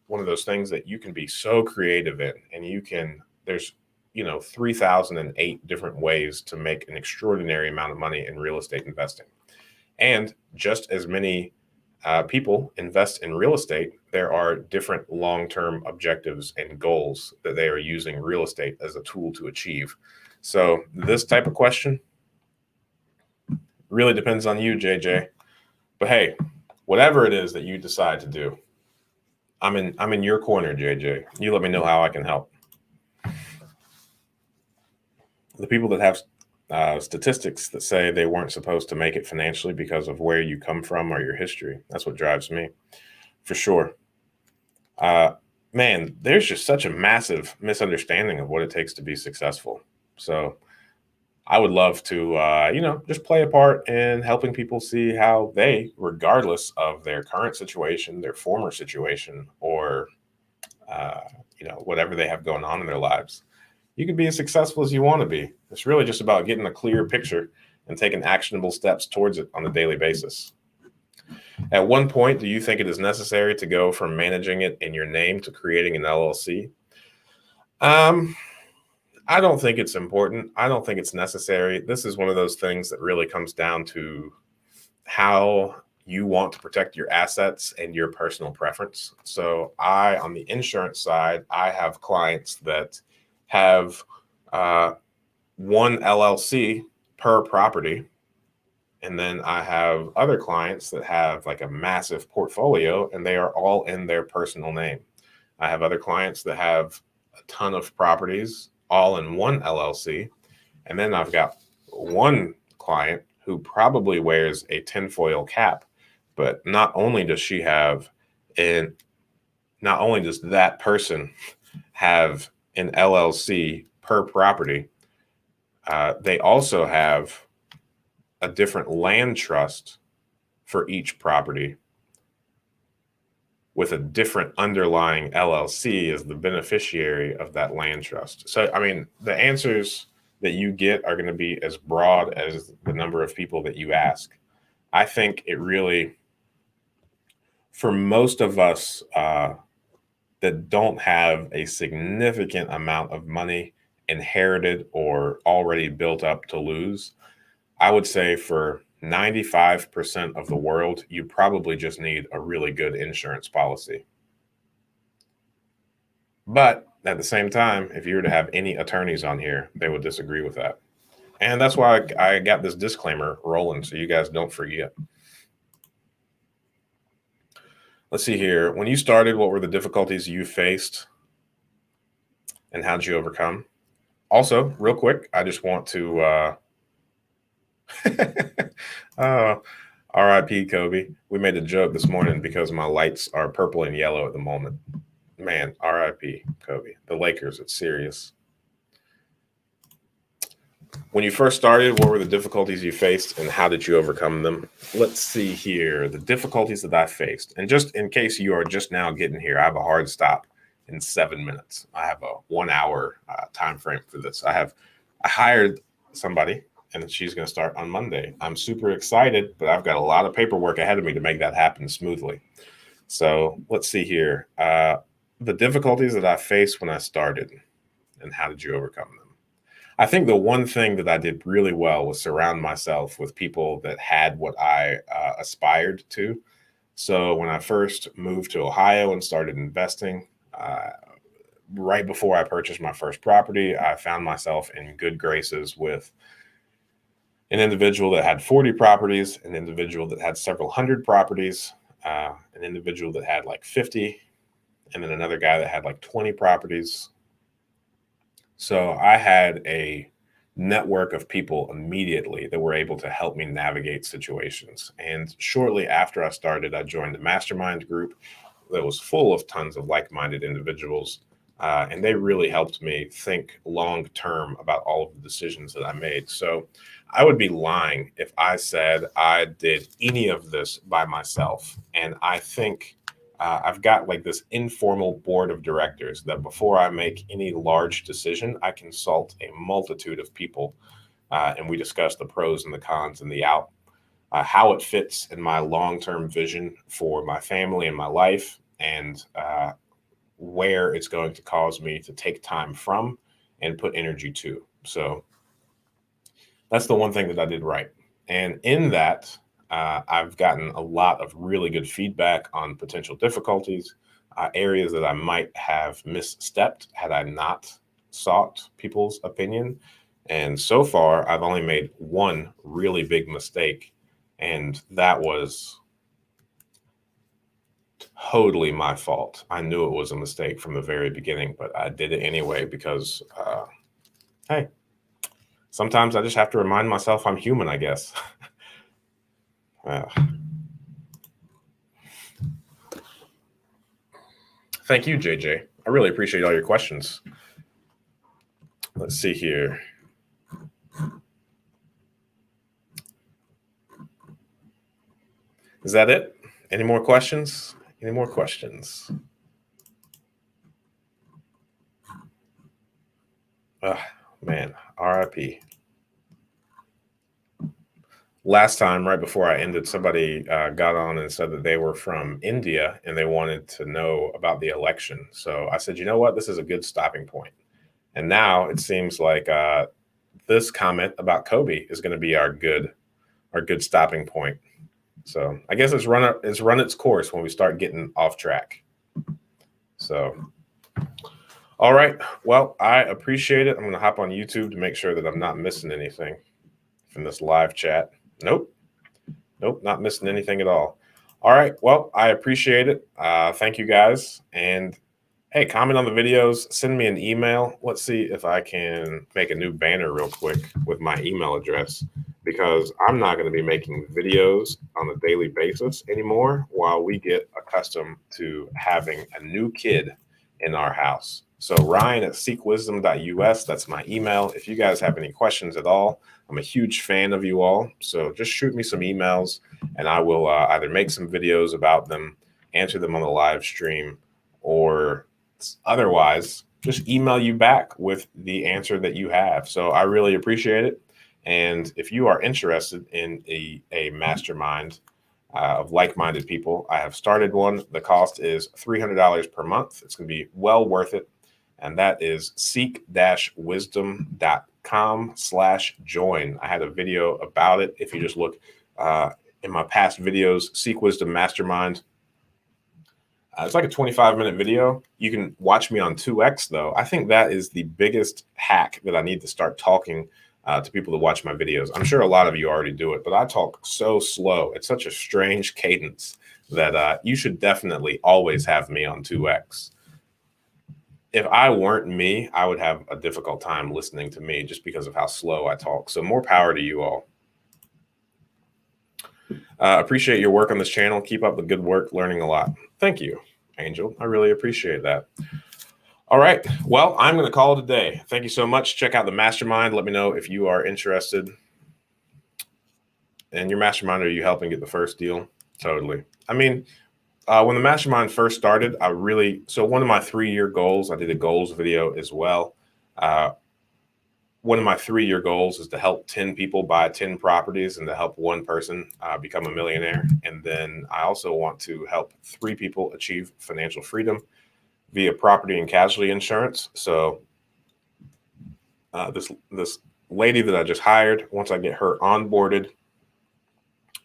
one of those things that you can be so creative in, and there's 3,008 different ways to make an extraordinary amount of money in real estate investing. And just as many people invest in real estate, there are different long-term objectives and goals that they are using real estate as a tool to achieve. So this type of question really depends on you, JJ. But hey, whatever it is that you decide to do, I'm in your corner, JJ. You let me know how I can help. The people that have statistics that say they weren't supposed to make it financially because of where you come from or your history, that's what drives me, for sure. Man, there's just such a massive misunderstanding of what it takes to be successful. So I would love to, just play a part in helping people see how they, regardless of their current situation, their former situation, or whatever they have going on in their lives, you can be as successful as you want to be. It's really just about getting a clear picture and taking actionable steps towards it on a daily basis. At one point, do you think it is necessary to go from managing it in your name to creating an LLC? I don't think it's important. I don't think it's necessary. This is one of those things that really comes down to how you want to protect your assets and your personal preference. So on the insurance side, I have clients that have one LLC per property. And then I have other clients that have like a massive portfolio and they are all in their personal name. I have other clients that have a ton of properties all in one LLC. And then I've got one client who probably wears a tinfoil cap, but not only does that person have an LLC per property, they also have a different land trust for each property with a different underlying LLC as the beneficiary of that land trust. So, I mean, the answers that you get are going to be as broad as the number of people that you ask. I think it really, for most of us that don't have a significant amount of money inherited or already built up to lose, I would say for 95% of the world, you probably just need a really good insurance policy. But at the same time, if you were to have any attorneys on here, they would disagree with that. And that's why I got this disclaimer rolling so you guys don't forget. Let's see here. When you started, what were the difficulties you faced and how did you overcome? Also, real quick, I just want to RIP Kobe. We made a joke this morning because my lights are purple and yellow at the moment. Man, RIP Kobe. The Lakers, it's serious. When you first started, what were the difficulties you faced and how did you overcome them? Let's see here. The difficulties that I faced. And just in case you are just now getting here, I have a hard stop in 7 minutes. I have a 1 hour time frame for this. I hired somebody and she's going to start on Monday. I'm super excited, but I've got a lot of paperwork ahead of me to make that happen smoothly. So let's see here. The difficulties that I faced when I started and how did you overcome them? I think the one thing that I did really well was surround myself with people that had what I aspired to. So when I first moved to Ohio and started investing, right before I purchased my first property, I found myself in good graces with an individual that had 40 properties, an individual that had several hundred properties, an individual that had like 50, and then another guy that had like 20 properties. So I had a network of people immediately that were able to help me navigate situations. And shortly after I started, I joined a mastermind group that was full of tons of like-minded individuals. And they really helped me think long-term about all of the decisions that I made. So I would be lying if I said I did any of this by myself. And I think I've got like this informal board of directors that before I make any large decision, I consult a multitude of people and we discuss the pros and the cons and how it fits in my long-term vision for my family and my life, and where it's going to cause me to take time from and put energy to. So that's the one thing that I did right. And in that, I've gotten a lot of really good feedback on potential difficulties. areas that I might have misstepped had I not sought people's opinion. And so far, I've only made one really big mistake, and that was totally my fault. I knew it was a mistake from the very beginning, but I did it anyway because, hey, sometimes I just have to remind myself I'm human, I guess. Thank you, JJ. I really appreciate all your questions. Let's see here. Is that it? Any more questions? Any more questions? Man, RIP. Last time, right before I ended, somebody got on and said that they were from India and they wanted to know about the election. So I said, you know what? This is a good stopping point. And now it seems like this comment about Kobe is going to be our good stopping point. So I guess it's run its course when we start getting off track. So, all right. Well, I appreciate it. I'm going to hop on YouTube to make sure that I'm not missing anything from this live chat. Nope, not missing anything at all. All right. Well, I appreciate it. Thank you guys. And hey, comment on the videos, send me an email. Let's see if I can make a new banner real quick with my email address, because I'm not going to be making videos on a daily basis anymore while we get accustomed to having a new kid in our house. So Ryan at seekwisdom.us, that's my email. If you guys have any questions at all, I'm a huge fan of you all. So just shoot me some emails and I will either make some videos about them, answer them on the live stream, or otherwise just email you back with the answer that you have. So I really appreciate it. And if you are interested in a mastermind of like-minded people, I have started one. The cost is $300 per month. It's going to be well worth it. And that is seek-wisdom.com/join. I had a video about it. If you just look in my past videos, Seek Wisdom Mastermind. It's like a 25-minute video. You can watch me on 2X, though. I think that is the biggest hack that I need to start talking to people to watch my videos. I'm sure a lot of you already do it, but I talk so slow. It's such a strange cadence that you should definitely always have me on 2X. If I weren't me, I would have a difficult time listening to me just because of how slow I talk. So more power to you all. Appreciate your work on this channel. Keep up the good work, learning a lot. Thank you, Angel. I really appreciate that. All right. Well, I'm going to call it a day. Thank you so much. Check out the mastermind. Let me know if you are interested. And your mastermind, are you helping get the first deal? Totally. I mean, when the mastermind first started, so one of my 3-year goals, I did a goals video as well. One of my 3-year goals is to help 10 people buy 10 properties and to help one person become a millionaire. And then I also want to help 3 people achieve financial freedom via property and casualty insurance. So this lady that I just hired, once I get her onboarded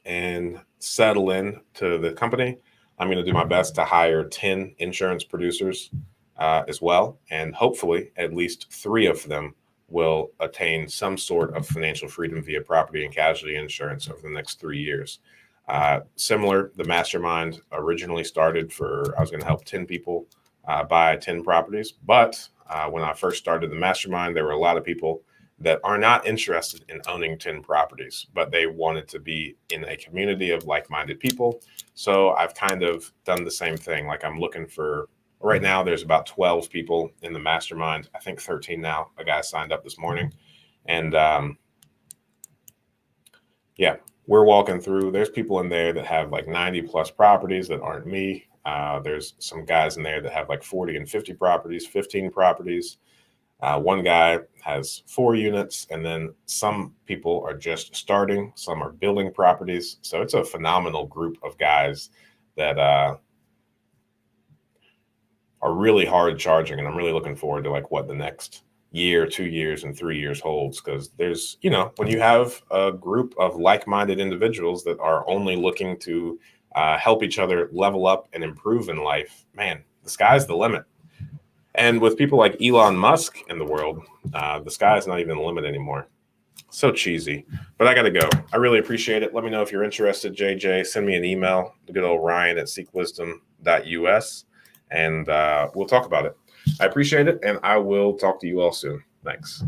and settle in to the company, I'm going to do my best to hire 10 insurance producers as well. And hopefully at least 3 of them will attain some sort of financial freedom via property and casualty insurance over the next 3 years. Similar, the mastermind originally started I was going to help 10 people buy 10 properties. But when I first started the mastermind, there were a lot of people that are not interested in owning 10 properties, but they wanted to be in a community of like-minded people. So I've kind of done the same thing. Like I'm looking for, right now there's about 12 people in the mastermind. I think 13 now. A guy signed up this morning. And yeah, we're walking through. There's people in there that have like 90 plus properties that aren't me. There's some guys in there that have like 40 and 50 properties, 15 properties. One guy has 4 units, and then some people are just starting. Some are building properties. So it's a phenomenal group of guys that are really hard charging. And I'm really looking forward to like what the next year, 2 years, and 3 years holds. Because there's, when you have a group of like-minded individuals that are only looking to help each other level up and improve in life, man, the sky's the limit. And with people like Elon Musk in the world, the sky is not even the limit anymore. So cheesy, but I got to go. I really appreciate it. Let me know if you're interested, JJ. Send me an email, good old Ryan at seekwisdom.us, and we'll talk about it. I appreciate it, and I will talk to you all soon. Thanks.